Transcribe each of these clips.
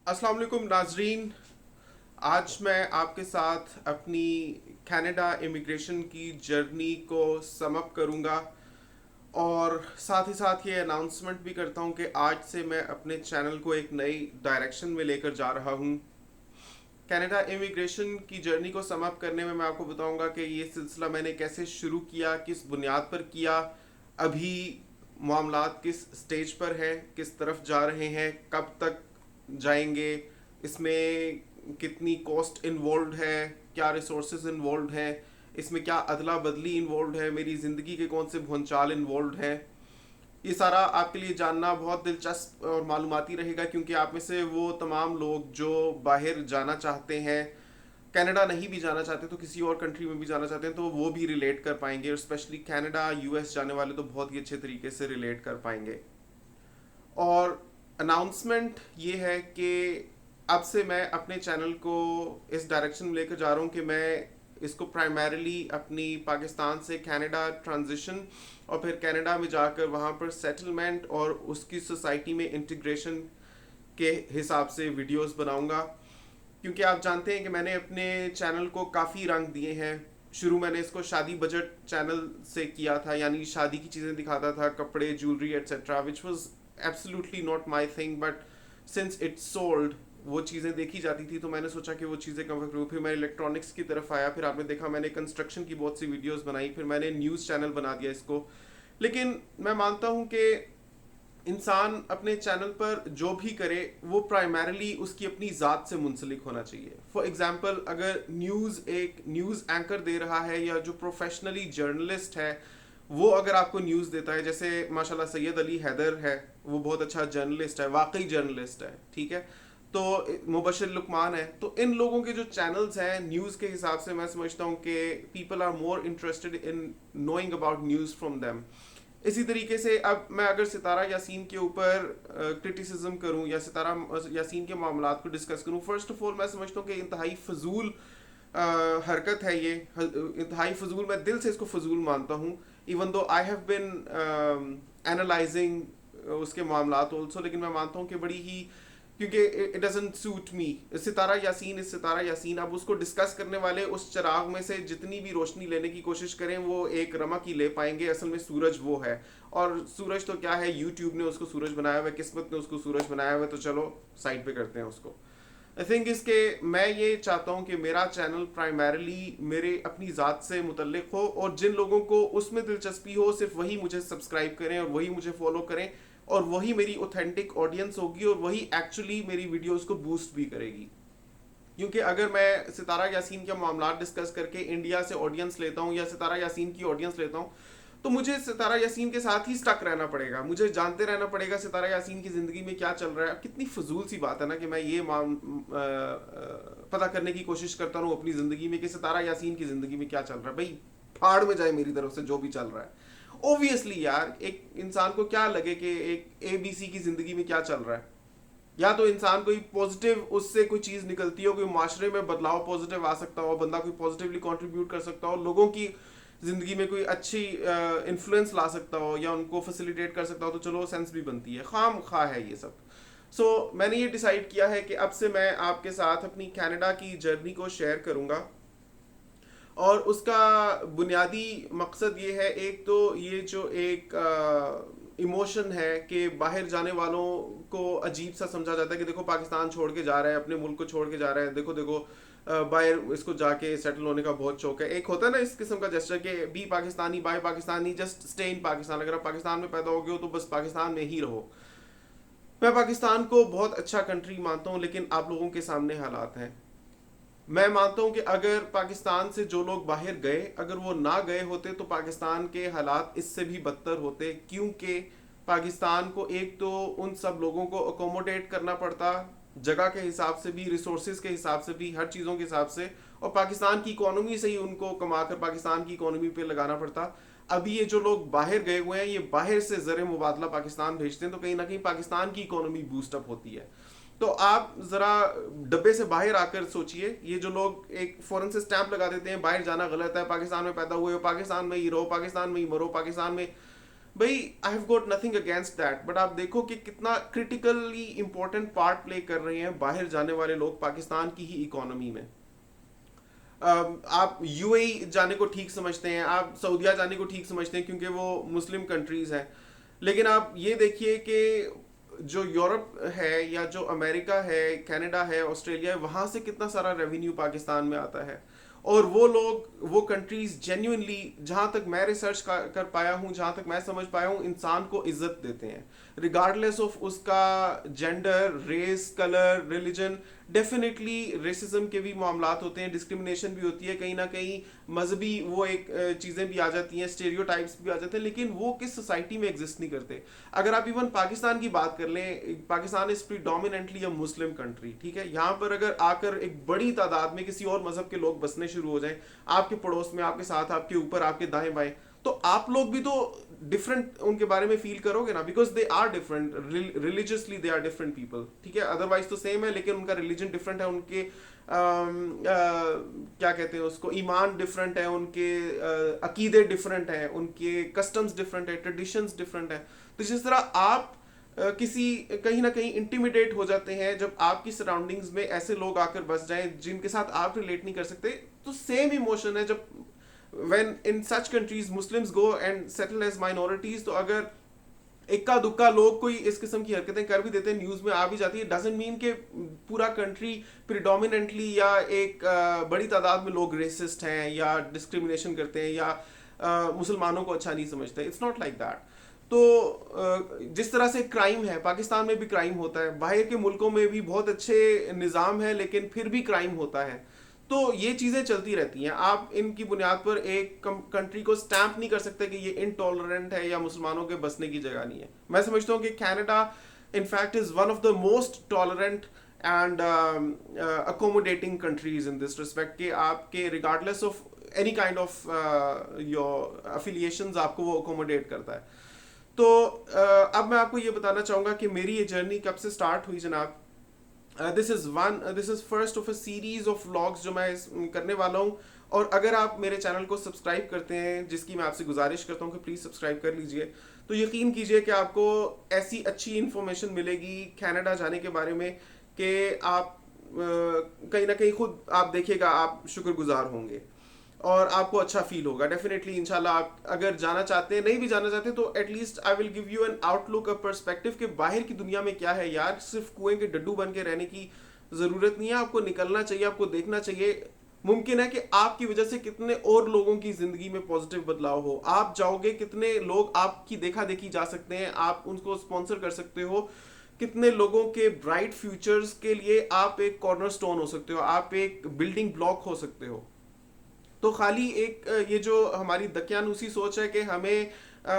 अस्सलाम वालेकुम नाजरीन। आज मैं आपके साथ अपनी कनाडा इमिग्रेशन की जर्नी को सम अप करूंगा और साथ ही साथ ये अनाउंसमेंट भी करता हूं कि आज से मैं अपने चैनल को एक नई डायरेक्शन में लेकर जा रहा हूं। कनाडा इमिग्रेशन की जर्नी को सम अप करने में मैं आपको बताऊंगा कि ये सिलसिला मैंने कैसे शुरू किया, किस बुनियाद पर किया, अभी मामलात किस स्टेज पर हैं, किस तरफ जा रहे हैं, कब तक जाएंगे, इसमें कितनी कॉस्ट इन्वॉल्व है, क्या रिसोर्सेज इन्वॉल्व हैं, इसमें क्या अदला बदली इन्वॉल्व है, मेरी ज़िंदगी के कौन से भूंचाल इन्वॉल्व हैं। ये सारा आपके लिए जानना बहुत दिलचस्प और मालूमाती रहेगा, क्योंकि आप में से वो तमाम लोग जो बाहर जाना चाहते हैं, कनाडा नहीं भी जाना चाहते तो किसी और कंट्री में भी जाना चाहते हैं, तो वो भी रिलेट कर पाएंगे। और स्पेशली कनाडा यूएस जाने वाले तो बहुत ही अच्छे तरीके से रिलेट कर पाएंगे। और अनाउंसमेंट ये है कि अब से मैं अपने चैनल को इस डायरेक्शन में लेकर जा रहा हूँ कि मैं इसको प्राइमरीली अपनी पाकिस्तान से कनाडा ट्रांजिशन और फिर कनाडा में जाकर वहाँ पर सेटलमेंट और उसकी सोसाइटी में इंटीग्रेशन के हिसाब से वीडियोस बनाऊंगा। क्योंकि आप जानते हैं कि मैंने अपने चैनल को काफ़ी रंग दिए हैं। शुरू मैंने इसको शादी बजट चैनल से किया था, यानी शादी की चीज़ें दिखाता था, कपड़े, jewellery etcetera, which was absolutely not my thing, but since it sold, वो चीज़ें देखी जाती थी तो मैंने सोचा कि वो चीज़ें कवर करूँ। फिर मैं इलेक्ट्रॉनिक्स की तरफ आया, फिर आपने देखा मैंने कंस्ट्रक्शन की बहुत सी वीडियोस बनाई, फिर मैंने न्यूज़ चैनल बना दिया इसको। लेकिन मैं मानता हूँ कि इंसान अपने चैनल पर जो भी करे वो प्राइमरीली उसकी अपनी ज़ात से मुंसलिक होना चाहिए। फॉर एग्जांपल, अगर एक न्यूज़ एंकर दे रहा है या जो प्रोफेशनली जर्नलिस्ट है वो अगर आपको न्यूज़ देता है, जैसे माशाल्लाह सैयद अली हैदर है, वो बहुत अच्छा जर्नलिस्ट है, वाकई जर्नलिस्ट है, ठीक है। तो मुबशिर लुकमान है, तो इन लोगों के जो चैनल्स हैं न्यूज़ के हिसाब से मैं समझता हूँ कि people are more interested in knowing about news from them. इसी तरीके से अब मैं अगर सितारा यासीन के ऊपर क्रिटिसिज्म करूं या सितारा यासीन के मामलात को डिस्कस करूं, फर्स्ट ऑफ ऑल मैं समझता हूं कि इंतहाई फजूल हरकत है ये, इंतहाई फजूल, मैं दिल से इसको फजूल मानता हूं। Even though I have been analysing उसके मामलात ऑल्सो, लेकिन मैं मानता हूं कि बड़ी ही, क्योंकि इट डजंट सूट मी। सितारा यासीन इस सितारा यासीन, अब उसको डिस्कस करने वाले उस चिराग में से जितनी भी रोशनी लेने की कोशिश करें वो एक रमक ही ले पाएंगे। असल में सूरज वो है, और सूरज तो क्या है, यूट्यूब ने उसको सूरज बनाया हुआ है, किस्मत ने उसको सूरज बनाया हुआ है, तो चलो साइड पे करते हैं उसको। आई थिंक इसके मैं ये चाहता हूँ कि मेरा चैनल प्राइमरीली मेरे अपनी ज़ात से मुतल्लिक हो, और जिन लोगों को उसमें दिलचस्पी हो सिर्फ वही मुझे सब्सक्राइब करें और वही मुझे फॉलो करें, और वही मेरी ऑथेंटिक ऑडियंस होगी और वही एक्चुअली मेरी वीडियोस को बूस्ट भी करेगी। क्योंकि अगर मैं सितारा यासीन के मामला डिस्कस करके इंडिया से ऑडियंस लेता हूँ या सितारा यासीन की ऑडियंस लेता हूँ, तो मुझे सितारा यासीन के साथ ही स्टक रहना पड़ेगा, मुझे जानते रहना पड़ेगा सितारा यासीन की ज़िंदगी में क्या चल रहा है। कितनी फजूल सी बात है ना कि मैं ये पता करने की कोशिश करता हूँ अपनी ज़िंदगी में कि सितारा यासीन की ज़िंदगी में क्या चल रहा है। भाई फाड़ में जाए मेरी तरफ से जो भी चल रहा है। ओबियसली यार, एक इंसान को क्या लगे कि एक ABC की ज़िंदगी में क्या चल रहा है, या तो इंसान कोई पॉजिटिव उससे कोई चीज़ निकलती हो, कोई माशरे में बदलाव पॉजिटिव आ सकता हो, बंदा कोई पॉजिटिवली कंट्रीब्यूट कर सकता हो, लोगों की ज़िंदगी में कोई अच्छी इन्फ्लुएंस ला सकता हो या उनको फैसिलिटेट कर सकता हो, तो चलो सेंस भी बनती है। खाम खा है ये सब। मैंने ये डिसाइड किया है कि अब से मैं आपके साथ अपनी कनाडा की जर्नी को शेयर करूँगा, और उसका बुनियादी मकसद ये है, एक तो ये जो एक इमोशन है कि बाहर जाने वालों को अजीब सा समझा जाता है कि देखो पाकिस्तान छोड़ के जा रहा है, अपने मुल्क को छोड़ के जा रहा है, देखो देखो बाहर इसको जाके सेटल होने का बहुत शौक है। एक होता है ना इस किस्म का जेस्चर कि be Pakistani buy Pakistani, just stay in Pakistan, अगर आप पाकिस्तान में पैदा हो गए हो तो बस पाकिस्तान में ही रहो। मैं पाकिस्तान को बहुत अच्छा कंट्री मानता हूँ, लेकिन आप लोगों के सामने हालात हैं। मैं मानता हूं कि अगर पाकिस्तान से जो लोग बाहर गए, अगर वो ना गए होते तो पाकिस्तान के हालात इससे भी बदतर होते, क्योंकि पाकिस्तान को एक तो उन सब लोगों को अकोमोडेट करना पड़ता, जगह के हिसाब से भी, रिसोर्सेज के हिसाब से भी, हर चीज़ों के हिसाब से, और पाकिस्तान की इकोनॉमी से ही उनको कमाकर पाकिस्तान की इकोनॉमी पे लगाना पड़ता। अभी ये जो लोग बाहर गए हुए हैं, ये बाहर से ज़र मुबादला पाकिस्तान भेजते हैं, तो कहीं ना कहीं पाकिस्तान की इकोनॉमी बूस्टअप होती है। तो आप जरा डब्बे से बाहर आकर सोचिए, ये जो लोग एक फौरन से स्टैंप लगा देते हैं बाहर जाना गलत है, पाकिस्तान में पैदा हुए हो, पाकिस्तान में ही रहो, पाकिस्तान में ही मरो, पाकिस्तान में, भाई I have got nothing against that, but आप देखो कि कितना क्रिटिकली इंपॉर्टेंट पार्ट प्ले कर रहे हैं बाहर जाने वाले लोग पाकिस्तान की ही इकोनॉमी में। आप यूएई जाने को ठीक समझते हैं, आप सऊदिया जाने को ठीक समझते हैं क्योंकि वो मुस्लिम कंट्रीज हैं, लेकिन आप ये देखिए कि जो यूरोप है या जो अमेरिका है, कनाडा है, ऑस्ट्रेलिया है, वहाँ से कितना सारा रेवेन्यू पाकिस्तान में आता है। और वो लोग, वो कंट्रीज जेन्युइनली, जहाँ तक मैं रिसर्च कर पाया हूँ, जहाँ तक मैं समझ पाया हूँ, इंसान को इज्जत देते हैं रिगार्डलेस ऑफ उसका gender, race, colour, religion. Definitely racism के भी मामलात होते हैं, डिस्क्रिमिनेशन भी होती है, कहीं ना कहीं मजहबी वो एक चीज़ें भी आ जाती हैं, स्टेरियोटाइप्स भी आ जाते हैं, लेकिन वो किस सोसाइटी में एग्जिस्ट नहीं करते। अगर आप इवन पाकिस्तान की बात कर लें, Pakistan is predominantly a Muslim country, ठीक है। यहाँ पर अगर आकर एक बड़ी तादाद में किसी और मजहब के लोग बसने शुरू हो जाएं, आपके पड़ोस में, आपके साथ, आपके ऊपर, आपके दाएं बाएं, तो आप लोग भी तो डिफरेंट उनके बारे में फील करोगे ना, because they are different religiously, they are different people, ठीक है। अदरवाइज तो सेम है, लेकिन उनका रिलीजन डिफरेंट है, उनके क्या कहते हैं उसको, ईमान डिफरेंट है, उनके अकीदे डिफरेंट हैं, उनके कस्टम्स डिफरेंट है, ट्रेडिशंस डिफरेंट है। तो जिस तरह आप किसी कहीं ना कहीं इंटिमिडेट हो जाते हैं जब आपकी सराउंडिंग्स में ऐसे लोग आकर बस जाएं जिनके साथ आप रिलेट नहीं कर सकते, तो सेम इमोशन है जब when in such countries Muslims go and settle as minorities। तो अगर इक्का दुक्का लोग कोई इस किस्म की हरकतें कर भी देते हैं, न्यूज में आ भी जाती है, डजंट मीन कि पूरा कंट्री प्रिडोमिनेंटली या एक बड़ी तादाद में लोग रेसिस्ट हैं या डिस्क्रिमिनेशन करते हैं या मुसलमानों को अच्छा नहीं समझते। It's not like that. तो जिस तरह से क्राइम है, पाकिस्तान में भी क्राइम होता है, बाहर के मुल्कों में भी बहुत अच्छे निज़ाम है, लेकिन फिर भी क्राइम होता है। तो ये चीज़ें चलती रहती हैं। आप इनकी बुनियाद पर एक कंट्री को स्टैंप नहीं कर सकते कि ये इनटॉलरेंट है या मुसलमानों के बसने की जगह नहीं है। मैं समझता हूँ कि Canada in fact is one of the most tolerant and accommodating countries in this respect, कि आपके regardless of any kind of your affiliations आपको वो अकोमोडेट करता है। तो अब मैं आपको ये बताना चाहूँगा कि मेरी ये जर्नी कब से स्टार्ट हुई जनाब। This is first of a series of vlogs जो मैं करने वाला हूँ। और अगर आप मेरे चैनल को सब्सक्राइब करते हैं, जिसकी मैं आपसे गुजारिश करता हूँ कि प्लीज़ सब्सक्राइब कर लीजिए, तो यकीन कीजिए कि आपको ऐसी अच्छी इन्फॉर्मेशन मिलेगी कनाडा जाने के बारे में कि आप कहीं ना कहीं खुद आप देखिएगा, आप शुक्रगुजार होंगे और आपको अच्छा फील होगा डेफिनेटली। इंशाल्लाह आप अगर जाना चाहते हैं, नहीं भी जाना चाहते, तो at least I will give you N outlook, a perspective कि बाहर की दुनिया में क्या है यार। सिर्फ कुएं के डड्डू बन के रहने की ज़रूरत नहीं है, आपको निकलना चाहिए, आपको देखना चाहिए। मुमकिन है कि आपकी वजह से कितने और लोगों की ज़िंदगी में पॉजिटिव बदलाव हो। आप जाओगे, कितने लोग आपकी देखा देखी जा सकते हैं, आप उनको स्पॉन्सर कर सकते हो, कितने लोगों के ब्राइट फ्यूचर्स के लिए आप एक कॉर्नर स्टोन हो सकते हो, आप एक बिल्डिंग ब्लॉक हो सकते हो। तो खाली एक ये जो हमारी दकियानूसी सोच है कि हमें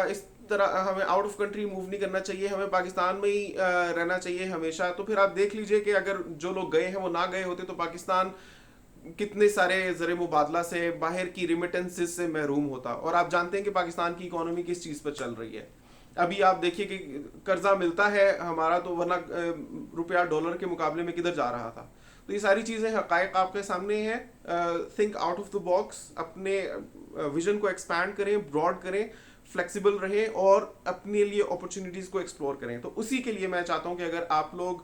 इस तरह हमें आउट ऑफ कंट्री मूव नहीं करना चाहिए, हमें पाकिस्तान में ही रहना चाहिए हमेशा, तो फिर आप देख लीजिए कि अगर जो लोग गए हैं वो ना गए होते तो पाकिस्तान कितने सारे ज़र मुबादला से, बाहर की रिमिटेंसेस से महरूम होता। और आप जानते हैं कि पाकिस्तान की इकोनॉमी किस चीज़ पर चल रही है। अभी आप देखिए कि कर्जा मिलता है हमारा, तो वरना रुपया डॉलर के मुकाबले में किधर जा रहा था। तो ये सारी चीज़ें हकायक आपके सामने हैं। Think out of the box, अपने विजन को एक्सपैंड करें, ब्रॉड करें, फ्लेक्सिबल रहें और अपने लिए अपॉर्चुनिटीज़ को एक्सप्लोर करें। तो उसी के लिए मैं चाहता हूँ कि अगर आप लोग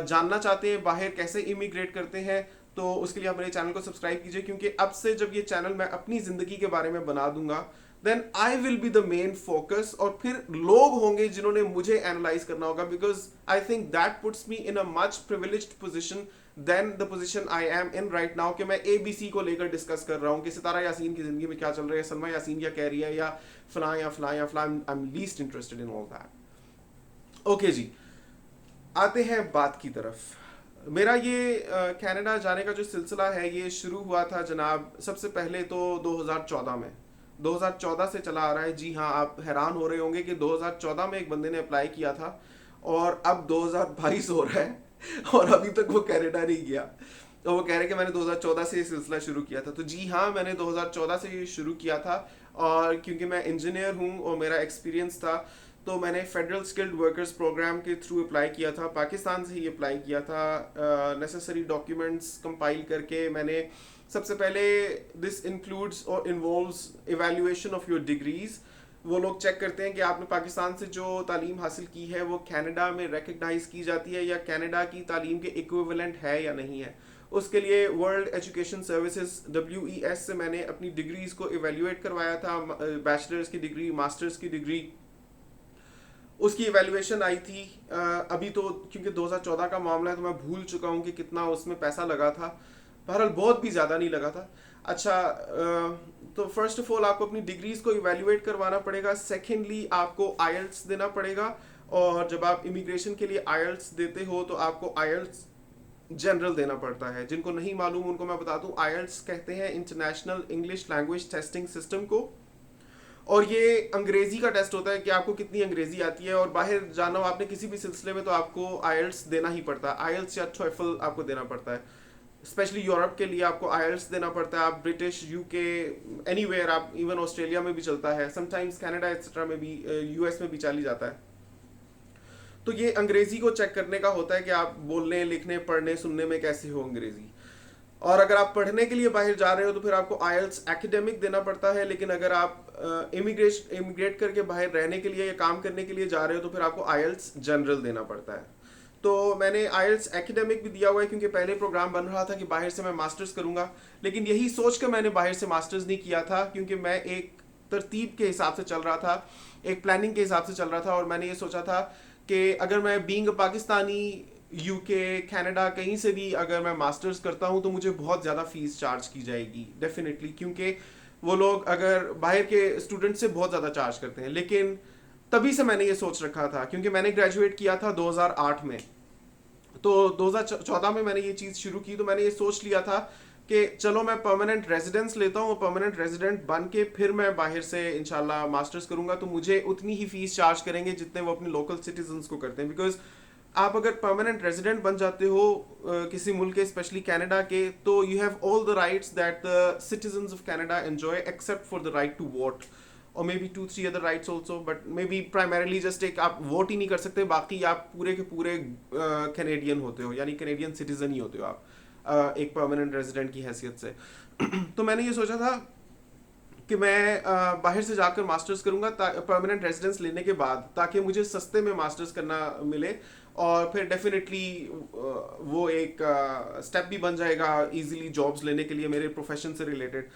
जानना चाहते हैं बाहर कैसे इमिग्रेट करते हैं, तो उसके लिए आप मेरे चैनल को सब्सक्राइब कीजिए, क्योंकि अब से जब ये चैनल मैं अपनी ज़िंदगी के बारे में बना दूंगा, then I will be the main focus, और फिर लोग होंगे जिन्होंने मुझे एनालाइज करना होगा, because I think that puts me in a much privileged position then the position I am in right now, कि मैं ABC को लेकर डिस्कस कर रहा हूँ कि सितारा यासीन की जिंदगी में क्या चल रहा है, सलमा यासीन क्या कह रही है, या फलां या फलां या फलां। I am least interested in all that. Okay जी, आते हैं बात की तरफ। मेरा ये कनाडा जाने का जो सिलसिला है ये शुरू हुआ था जनाब, सबसे पहले तो 2014 में, 2014 से चला आ रहा है। जी हाँ, आप हैरान हो रहे होंगे कि 2014 में एक बंदे ने अप्लाई किया था और अब 2022 हो रहा है और अभी तक वो कनाडा नहीं गया। तो वो कह रहे कि मैंने 2014 से ये सिलसिला शुरू किया था। तो जी हाँ, मैंने 2014 से ये शुरू किया था, और क्योंकि मैं इंजीनियर हूँ और मेरा एक्सपीरियंस था, तो मैंने फेडरल स्किल्ड वर्कर्स प्रोग्राम के थ्रू अप्लाई किया था, पाकिस्तान से ही अप्लाई किया था। नेसेसरी डॉक्यूमेंट्स कंपाइल करके मैंने सबसे पहले, दिस इंक्लूड्स और involves evaluation of your degrees, वो लोग चेक करते हैं कि आपने पाकिस्तान से जो तालीम हासिल की है वो कनाडा में रिकग्नाइज की जाती है या कनाडा की तालीम के इक्विवेलेंट है या नहीं है। उसके लिए वर्ल्ड एजुकेशन सर्विसेज WES से मैंने अपनी डिग्रीज को इवेल्युएट करवाया था, बैचलर्स की डिग्री, मास्टर्स की डिग्री। उसकी इवेल्युएशन आई थी अभी तो क्योंकि 2014 का मामला है तो मैं भूल चुका हूँ कि कितना उसमें पैसा लगा था, बहरहाल बहुत भी ज़्यादा नहीं लगा था। अच्छा, तो फर्स्ट ऑफ ऑल आपको अपनी डिग्रीज को इवेल्युएट करवाना पड़ेगा। सेकेंडली आपको आईएलटीएस देना पड़ेगा, और जब आप इमिग्रेशन के लिए आईएलटीएस देते हो तो आपको आईएलटीएस जनरल देना पड़ता है। जिनको नहीं मालूम उनको मैं बता दूं, आईएलटीएस कहते हैं international English language testing system को, और ये अंग्रेजी का टेस्ट होता है कि आपको कितनी अंग्रेजी आती है। और बाहर जाना हो आपने किसी भी सिलसिले में तो आपको आईएलटीएस देना ही पड़ता है, आईएलटीएस या टॉफल आपको देना पड़ता है। स्पेशली यूरोप के लिए आपको आईएलटीएस देना पड़ता है। आप ब्रिटिश, यूके, एनीवेयर, आप इवन ऑस्ट्रेलिया में भी चलता है, समटाइम्स कनाडा एक्सेट्रा में भी, यूएस में भी चली जाता है। तो ये अंग्रेजी को चेक करने का होता है कि आप बोलने, लिखने, पढ़ने, सुनने में कैसे हो अंग्रेजी। और अगर आप पढ़ने के लिए बाहर जा रहे हो तो फिर आपको आईएलटीएस एकेडमिक देना पड़ता है, लेकिन अगर आप इमिग्रेट करके बाहर रहने के लिए या काम करने के लिए जा रहे हो तो फिर आपको आईएलटीएस जनरल देना पड़ता है। तो मैंने आईएलटीएस एकेडमिक भी दिया हुआ है क्योंकि पहले प्रोग्राम बन रहा था कि बाहर से मैं मास्टर्स करूंगा, लेकिन यही सोच कर मैंने बाहर से मास्टर्स नहीं किया था, क्योंकि मैं एक तरतीब के हिसाब से चल रहा था, एक प्लानिंग के हिसाब से चल रहा था। और मैंने ये सोचा था कि अगर मैं बीइंग पाकिस्तानी यूके, कनाडा, कहीं से भी अगर मैं मास्टर्स करता हूं तो मुझे बहुत ज़्यादा फीस चार्ज की जाएगी डेफिनेटली, क्योंकि वो लोग अगर बाहर के स्टूडेंट से बहुत ज़्यादा चार्ज करते हैं। लेकिन तभी से मैंने ये सोच रखा था, क्योंकि मैंने ग्रेजुएट किया था 2008 में, तो 2014 में मैंने ये चीज़ शुरू की। तो मैंने ये सोच लिया था कि चलो मैं परमानेंट रेजिडेंस लेता हूँ, परमानेंट रेजिडेंट बन के फिर मैं बाहर से इंशाल्लाह मास्टर्स करूंगा, तो मुझे उतनी ही फीस चार्ज करेंगे जितने वो अपने लोकल सिटीजन्स को करते हैं। बिकॉज आप अगर परमानेंट रेजिडेंट बन जाते हो किसी मुल्क के, स्पेशली कनाडा के, तो you have all the rights that the citizens of Canada enjoy except for the right to vote, और may be 2-3 other rights also, but may be primarily just एक आप वोट ही नहीं कर सकते, बाकी आप पूरे के पूरे कैनेडियन होते हो, यानी कैनेडियन सिटीजन ही होते हो आप एक परमानेंट रेजिडेंट की हैसियत से। तो मैंने ये सोचा था कि मैं बाहर से जाकर मास्टर्स करूंगा परमानेंट रेजिडेंस लेने के बाद, ताकि मुझे सस्ते में मास्टर्स करना मिले, और फिर डेफिनेटली वो एक स्टेप भी बन जाएगा इजीली जॉब्स लेने के लिए मेरे प्रोफेशन से रिलेटेड।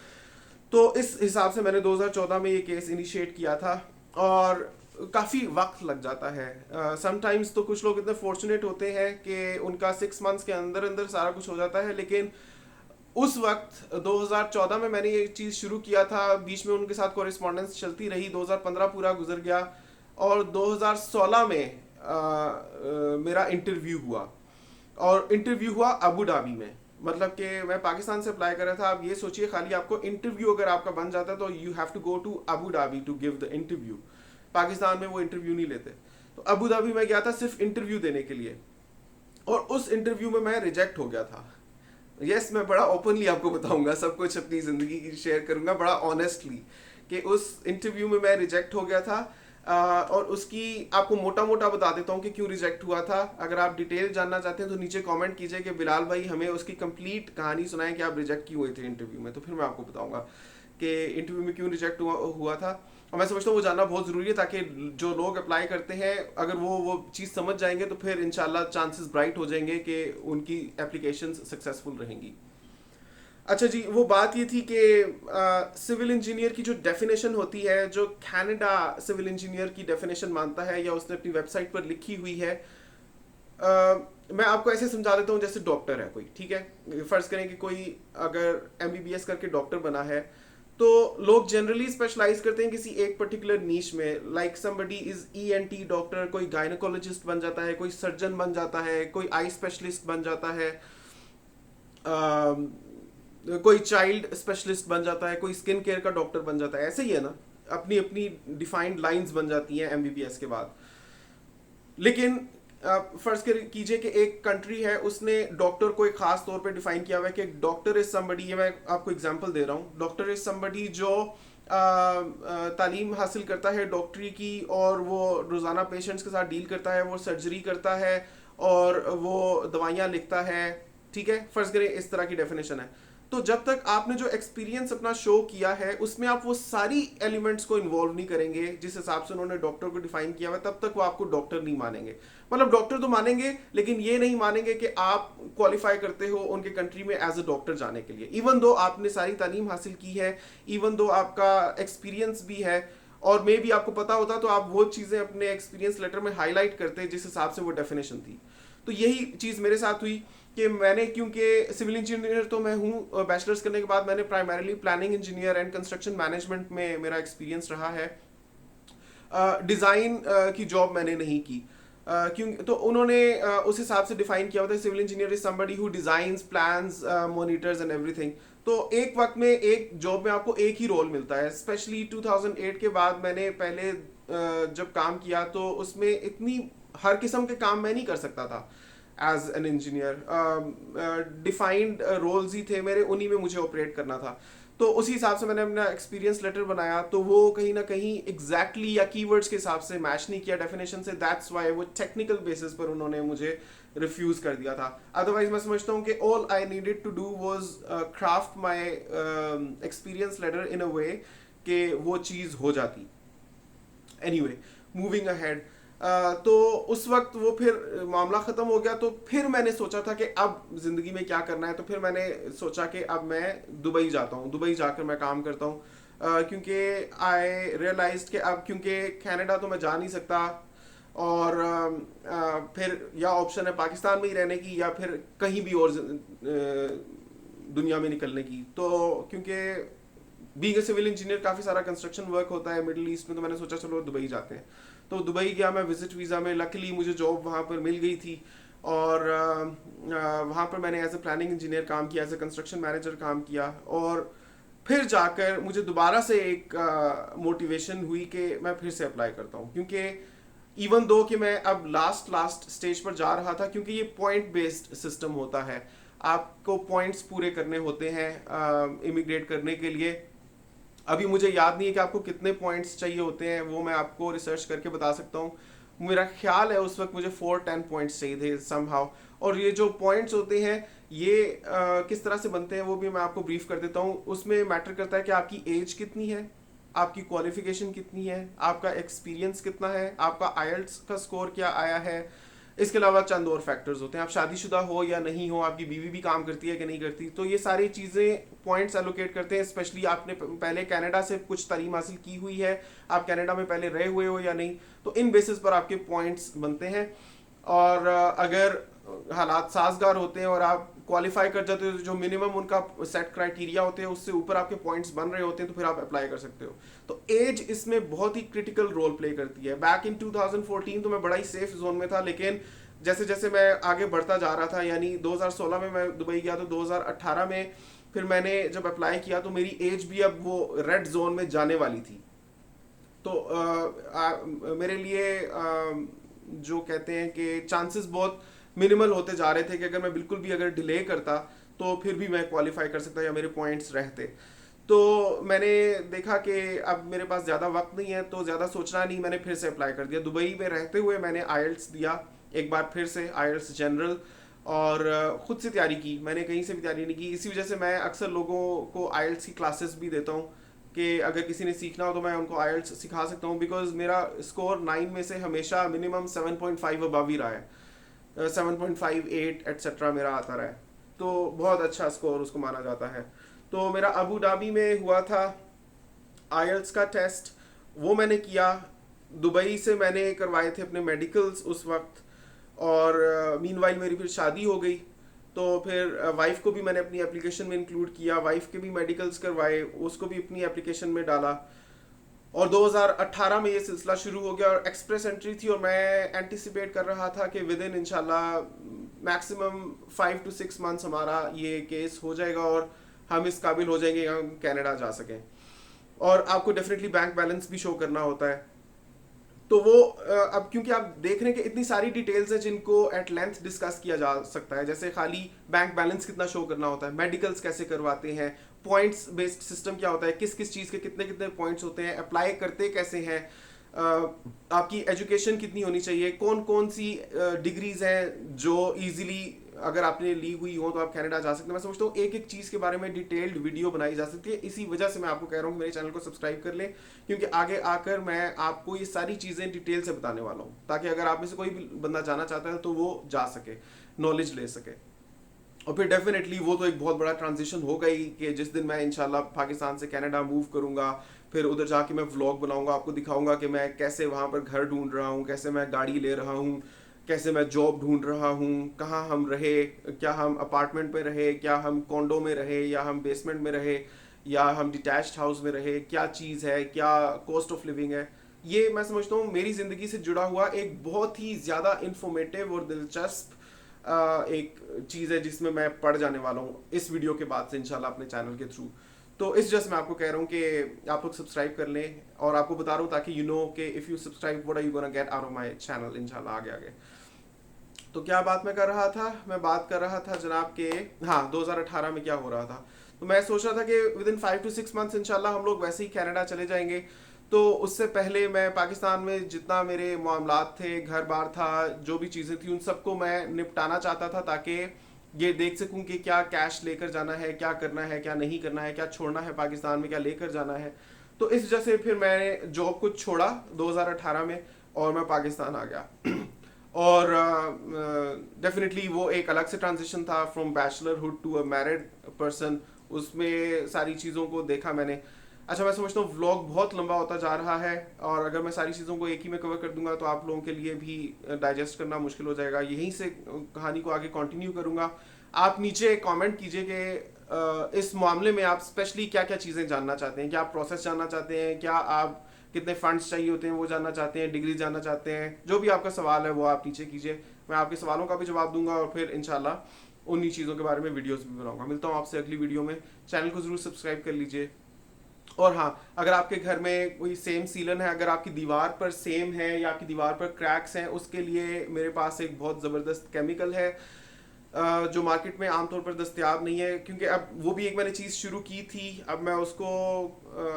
तो इस हिसाब से मैंने 2014 में ये केस इनिशिएट किया था, और काफ़ी वक्त लग जाता है। समटाइम्स तो कुछ लोग इतने फॉर्चुनेट होते हैं कि उनका 6 मंथ्स के अंदर अंदर सारा कुछ हो जाता है, लेकिन उस वक्त 2014 में मैंने ये चीज़ शुरू किया था, बीच में उनके साथ कॉरेस्पॉन्डेंस चलती रही, 2015 पूरा गुजर गया, और 2016 में मेरा इंटरव्यू हुआ, और इंटरव्यू हुआ अबू धाबी में। मतलब कि मैं पाकिस्तान से अप्लाई कर रहा था, आप ये सोचिए खाली आपको इंटरव्यू अगर आपका बन जाता है तो you have to go to Abu Dhabi to give the interview. Pakistan में वो इंटरव्यू नहीं लेते, तो अबू धाबी में गया था सिर्फ इंटरव्यू देने के लिए, और उस इंटरव्यू में मैं रिजेक्ट हो गया था। यस, मैं बड़ा ओपनली आपको बताऊंगा, सब कुछ अपनी ज़िंदगी की शेयर करूंगा बड़ा ऑनेस्टली, कि उस इंटरव्यू में मैं रिजेक्ट हो गया था। और उसकी आपको मोटा मोटा बता देता हूँ कि क्यों रिजेक्ट हुआ था। अगर आप डिटेल जानना चाहते हैं तो नीचे कमेंट कीजिए कि बिलाल भाई हमें उसकी कंप्लीट कहानी सुनाएं कि आप रिजेक्ट क्यों हुए थे इंटरव्यू में, तो फिर मैं आपको बताऊंगा कि इंटरव्यू में क्यों रिजेक्ट हुआ था। और मैं समझता हूँ वो जानना बहुत ज़रूरी है, ताकि जो लोग अप्लाई करते हैं अगर वो चीज़ समझ जाएंगे तो फिर इंशाल्लाह चांसेस ब्राइट हो जाएंगे कि उनकी एप्लीकेशन सक्सेसफुल रहेंगी। अच्छा जी, वो बात ये थी कि सिविल इंजीनियर की जो डेफिनेशन होती है, जो कनाडा सिविल इंजीनियर की डेफिनेशन मानता है या उसने अपनी वेबसाइट पर लिखी हुई है, मैं आपको ऐसे समझा देता हूँ जैसे डॉक्टर है कोई, ठीक है, फर्ज करें कि कोई अगर MBBS करके डॉक्टर बना है, तो लोग जनरली स्पेशलाइज करते हैं किसी एक पर्टिकुलर नीश में। Like somebody is ENT doctor, कोई गायनोकोलॉजिस्ट बन जाता है, कोई सर्जन बन जाता है, कोई आई स्पेशलिस्ट बन जाता है, कोई चाइल्ड स्पेशलिस्ट बन जाता है, कोई स्किन केयर का डॉक्टर बन जाता है। ऐसे ही है ना, अपनी अपनी डिफाइंड लाइंस बन जाती हैं MBBS के बाद। लेकिन फर्ज कीजिए कि एक कंट्री है, उसने डॉक्टर को एक खास तौर पे डिफाइन किया हुआ है कि डॉक्टर इज समबडी, ये मैं आपको एग्जांपल दे रहा हूँ, डॉक्टर इज समबडी जो तालीम हासिल करता है डॉक्टरी की, और वो रोज़ाना पेशेंट्स के साथ डील करता है, वो सर्जरी करता है और वो दवाइयाँ लिखता है, ठीक है, फर्ज करें इस तरह की डेफिनेशन है। तो जब तक आपने जो एक्सपीरियंस अपना शो किया है उसमें आप वो सारी एलिमेंट्स को इन्वॉल्व नहीं करेंगे जिस हिसाब से उन्होंने डॉक्टर को डिफाइन किया हुआ है, तब तक वो आपको डॉक्टर नहीं मानेंगे। मतलब डॉक्टर तो मानेंगे लेकिन ये नहीं मानेंगे कि आप क्वालिफाई करते हो उनके कंट्री में एज अ डॉक्टर जाने के लिए, इवन दो आपने सारी तालीम हासिल की है, इवन दो आपका एक्सपीरियंस भी है, और मे भी आपको पता होता तो आप वो चीज़ें अपने एक्सपीरियंस लेटर में हाईलाइट करते जिस हिसाब से वो डेफिनेशन थी। तो यही चीज़ मेरे साथ हुई कि मैंने, क्योंकि सिविल इंजीनियर तो मैं हूँ, बैचलर्स करने के बाद मैंने primarily planning engineer and construction management में मेरा एक्सपीरियंस रहा है। डिज़ाइन की जॉब मैंने नहीं की, क्यों, तो उन्होंने उस हिसाब से डिफाइन किया होता है civil engineer is somebody who designs plans monitors and everything. तो एक वक्त में एक जॉब में आपको एक ही रोल मिलता है। स्पेशली 2008 के बाद मैंने पहले जब काम किया तो उसमें इतनी हर किस्म के काम मैं नहीं कर सकता था as an engineer. Defined roles ही थे मेरे, उन्हीं में मुझे ऑपरेट करना था। तो उसी हिसाब से मैंने अपना एक्सपीरियंस लेटर बनाया, तो वो कहीं ना कहीं एग्जैक्टली या कीवर्ड्स के हिसाब से मैच नहीं किया डेफिनेशन से। दैट्स वाई वो टेक्निकल बेसिस पर उन्होंने मुझे रिफ्यूज कर दिया था। अदरवाइज मैं समझता हूँ कि all I needed to do was craft my experience letter in a way कि वो चीज़ हो जाती। एनीवे, मूविंग अहेड, तो उस वक्त वो फिर मामला ख़त्म हो गया। तो फिर मैंने सोचा था कि अब ज़िंदगी में क्या करना है, तो फिर मैंने सोचा कि अब मैं दुबई जाता हूँ, दुबई जाकर मैं काम करता हूँ, क्योंकि आई रियलाइज्ड कि अब क्योंकि कनाडा तो मैं जा नहीं सकता, और फिर या ऑप्शन है पाकिस्तान में ही रहने की या फिर कहीं भी और दुनिया में निकलने की। तो क्योंकि बीइंग अ सिविल इंजीनियर काफ़ी सारा कंस्ट्रक्शन वर्क होता है मिडिल ईस्ट में, तो मैंने सोचा चलो दुबई जाते हैं। तो दुबई गया मैं विजिट वीज़ा में, लकीली मुझे जॉब वहाँ पर मिल गई थी, और वहाँ पर मैंने एज ए प्लानिंग इंजीनियर काम किया, एज ए कंस्ट्रक्शन मैनेजर काम किया। और फिर जाकर मुझे दोबारा से एक मोटिवेशन हुई कि मैं फिर से अप्लाई करता हूँ, क्योंकि इवन दो कि मैं अब लास्ट स्टेज पर जा रहा था, क्योंकि ये पॉइंट बेस्ड सिस्टम होता है, आपको पॉइंट्स पूरे करने होते हैं इमिग्रेट करने के लिए। अभी मुझे याद नहीं है कि आपको कितने पॉइंट्स चाहिए होते हैं, वो मैं आपको रिसर्च करके बता सकता हूँ। मेरा ख्याल है उस वक्त मुझे 410 पॉइंट्स चाहिए थे समहाउ। और ये जो पॉइंट्स होते हैं ये किस तरह से बनते हैं वो भी मैं आपको ब्रीफ कर देता हूँ। उसमें मैटर करता है कि आपकी एज कितनी है, आपकी क्वालिफिकेशन कितनी है, आपका एक्सपीरियंस कितना है, आपका आईएलटीएस का स्कोर क्या आया है। इसके अलावा चंद और फैक्टर्स होते हैं, आप शादीशुदा हो या नहीं हो, आपकी बीवी भी काम करती है कि नहीं करती। तो ये सारी चीज़ें पॉइंट्स एलोकेट करते हैं। स्पेशली आपने पहले कनाडा से कुछ तालीम हासिल की हुई है, आप कनाडा में पहले रहे हुए हो या नहीं, तो इन बेसिस पर आपके पॉइंट्स बनते हैं। और अगर हालात साजगार होते हैं और आप क्वालिफाई कर जाते हो, जो मिनिमम उनका सेट क्राइटेरिया होते हैं उससे ऊपर आपके पॉइंट्स बन रहे होते हैं, तो फिर आप अप्लाई कर सकते हो। तो एज इसमें बहुत ही क्रिटिकल रोल प्ले करती है। बैक इन 2014 तो मैं बड़ा ही सेफ जोन में था, लेकिन जैसे जैसे मैं आगे बढ़ता जा रहा था, यानी 2016 में मैं दुबई गया, तो 2018 में फिर मैंने जब अप्लाई किया तो मेरी एज भी अब वो रेड जोन में जाने वाली थी। तो मेरे लिए जो कहते हैं कि चांसेस बहुत मिनिमल होते जा रहे थे कि अगर मैं बिल्कुल भी अगर डिले करता तो फिर भी मैं क्वालिफाई कर सकता या मेरे पॉइंट्स रहते। तो मैंने देखा कि अब मेरे पास ज़्यादा वक्त नहीं है, तो ज़्यादा सोचना नहीं, मैंने फिर से अप्लाई कर दिया। दुबई में रहते हुए मैंने आईएलटीएस दिया एक बार फिर से, आईएलटीएस जनरल, और ख़ुद से तैयारी की, मैंने कहीं से भी तैयारी नहीं की। इसी वजह से मैं अक्सर लोगों को आईएलटीएस की क्लासेस भी देता हूँ कि अगर किसी ने सीखना हो तो मैं उनको आईएलटीएस सिखा सकता हूँ, बिकॉज मेरा स्कोर 9 में से हमेशा मिनिमम 7.5 अबव ही रहा है, 7.58 एट्सेट्रा मेरा आता रहा है, तो बहुत अच्छा स्कोर उसको माना जाता है। तो मेरा अबू धाबी में हुआ था आईएलटीएस का टेस्ट, वो मैंने किया। दुबई से मैंने करवाए थे अपने मेडिकल्स उस वक्त, और मीनवाइल मेरी फिर शादी हो गई, तो फिर वाइफ को भी मैंने अपनी एप्लीकेशन में इंक्लूड किया, वाइफ के भी मेडिकल्स करवाए, उसको भी अपनी एप्लीकेशन में डाला। और 2018 में ये सिलसिला शुरू हो गया, और एक्सप्रेस एंट्री थी, और मैं एंटिसिपेट कर रहा था कि विद इन इंशाल्लाह मैक्सिमम 5 to 6 मंथ्स हमारा ये केस हो जाएगा और हम इस काबिल हो जाएंगे हम कनाडा जा सकें। और आपको डेफिनेटली बैंक बैलेंस भी शो करना होता है। तो वो अब क्योंकि आप देख रहे हैं कि इतनी सारी डिटेल्स हैं जिनको एट लेंथ डिस्कस किया जा सकता है, जैसे खाली बैंक बैलेंस कितना शो करना होता है, मेडिकल्स कैसे करवाते हैं, पॉइंट्स बेस्ड सिस्टम क्या होता है, किस किस चीज़ के कितने कितने पॉइंट्स होते हैं, अप्लाई करते कैसे हैं, आपकी एजुकेशन कितनी होनी चाहिए, कौन कौन सी डिग्रीज हैं जो ईजिली अगर आपने ली हुई हो तो आप कनाडा जा सकते हैं। मैं समझता हूँ एक एक चीज़ के बारे में डिटेल्ड वीडियो बनाई जा सकती है, इसी वजह से मैं आपको कह रहा हूँ कि मेरे चैनल को सब्सक्राइब कर लें, क्योंकि आगे आकर मैं आपको ये सारी चीज़ें डिटेल से बताने वाला हूँ, ताकि अगर आप में से कोई भी बंदा जाना चाहता है तो वो जा सके, नॉलेज ले सके। और फिर डेफिनेटली वो तो एक बहुत बड़ा ट्रांजिशन होगा ही कि जिस दिन मैं इंशाल्लाह पाकिस्तान से कनाडा मूव करूंगा, फिर उधर जाके मैं व्लॉग बनाऊंगा, आपको दिखाऊंगा कि मैं कैसे वहाँ पर घर ढूंढ रहा हूँ, कैसे मैं गाड़ी ले रहा हूँ, कैसे मैं जॉब ढूंढ रहा हूँ, कहाँ हम रहे, क्या हम अपार्टमेंट में रहे, क्या हम कॉन्डो में रहे, या हम बेसमेंट में रहे, या हम डिटैच्ड हाउस में रहे, क्या चीज़ है, क्या कॉस्ट ऑफ लिविंग है। ये मैं समझता हूँ मेरी ज़िंदगी से जुड़ा हुआ एक बहुत ही ज़्यादा इंफॉर्मेटिव और दिलचस्प एक चीज़ है जिसमें मैं पढ़ जाने वाला हूँ इस वीडियो के बाद से इंशाल्लाह अपने चैनल के थ्रू। तो इस जस्ट मैं आपको कह रहा हूँ कि आप लोग सब्सक्राइब कर लें, और आपको बता रहा हूँ ताकि यू नो कि if you subscribe what are you gonna get out of my channel इंशाल्लाह आगे आगे। तो क्या बात मैं कर रहा था, मैं बात कर रहा था जनाब के, हाँ 2018 में क्या हो रहा था। तो मैं सोच रहा था कि विद इन 5 to 6 मंथ्स इंशाल्लाह हम लोग वैसे ही कनाडा चले जाएंगे। तो उससे पहले मैं पाकिस्तान में जितना मेरे मामलात थे, घर बार था, जो भी चीज़ें थी, उन सबको मैं निपटाना चाहता था, ताकि ये देख सकूं कि क्या कैश लेकर जाना है, क्या करना है, क्या नहीं करना है, क्या छोड़ना है पाकिस्तान में, क्या लेकर जाना है। तो इस वजह से फिर मैंने जॉब को छोड़ा 2018 में और मैं पाकिस्तान आ गया। और डेफिनेटली वो एक अलग से ट्रांजिशन था from bachelorhood to a married person, उसमें सारी चीज़ों को देखा मैंने। अच्छा, मैं समझता हूँ व्लॉग बहुत लंबा होता जा रहा है, और अगर मैं सारी चीज़ों को एक ही में कवर कर दूंगा तो आप लोगों के लिए भी डाइजेस्ट करना मुश्किल हो जाएगा। यहीं से कहानी को आगे कंटिन्यू करूंगा। आप नीचे कमेंट कीजिए कि इस मामले में आप स्पेशली क्या क्या चीज़ें जानना चाहते हैं, क्या आप प्रोसेस जानना चाहते हैं, क्या आप कितने फंड्स चाहिए होते हैं वो जानना चाहते हैं, डिग्री जानना चाहते हैं, जो भी आपका सवाल है वो आप नीचे कीजिए, मैं आपके सवालों का भी जवाब दूंगा, और फिर इंशाल्लाह उन्हीं चीज़ों के बारे में वीडियोस भी बनाऊंगा। मिलता हूँ आपसे अगली वीडियो में, चैनल को ज़रूर सब्सक्राइब कर लीजिए। और हाँ, अगर आपके घर में कोई सेम सीलन है, अगर आपकी दीवार पर सेम है या आपकी दीवार पर क्रैक्स हैं, उसके लिए मेरे पास एक बहुत ज़बरदस्त केमिकल है जो मार्केट में आमतौर पर दस्तयाब नहीं है, क्योंकि अब वो भी एक मैंने चीज़ शुरू की थी। अब मैं उसको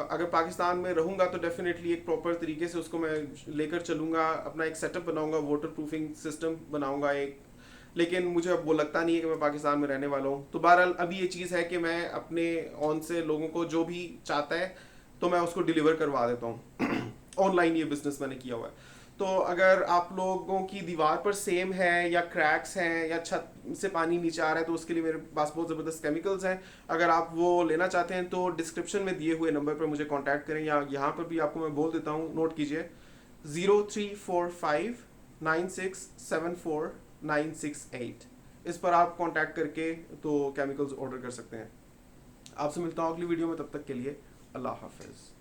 अगर पाकिस्तान में रहूँगा तो डेफिनेटली एक प्रॉपर तरीके से उसको मैं लेकर चलूँगा, अपना एक सेटअप बनाऊँगा, वाटर प्रूफिंग सिस्टम बनाऊँगा एक। लेकिन मुझे अब वो लगता नहीं है कि मैं पाकिस्तान में रहने वाला हूँ। तो बहरहाल अभी ये चीज़ है कि मैं अपने ऑन से लोगों को जो भी चाहता है तो मैं उसको डिलीवर करवा देता हूँ। ऑनलाइन ये बिजनेस मैंने किया हुआ है। तो अगर आप लोगों की दीवार पर सेम है, या क्रैक्स हैं, या छत से पानी नीचे आ रहा है, तो उसके लिए मेरे पास बहुत ज़बरदस्त केमिकल्स हैं। अगर आप वो लेना चाहते हैं तो डिस्क्रिप्शन में दिए हुए नंबर पर मुझे कांटेक्ट करें, या यहाँ पर भी आपको मैं बोल देता हूँ, नोट कीजिए 0345967498। इस पर आप कांटेक्ट करके तो केमिकल्स ऑर्डर कर सकते हैं। आपसे मिलता हूँ अगली वीडियो में, तब तक के लिए अल्लाह हाफिज़।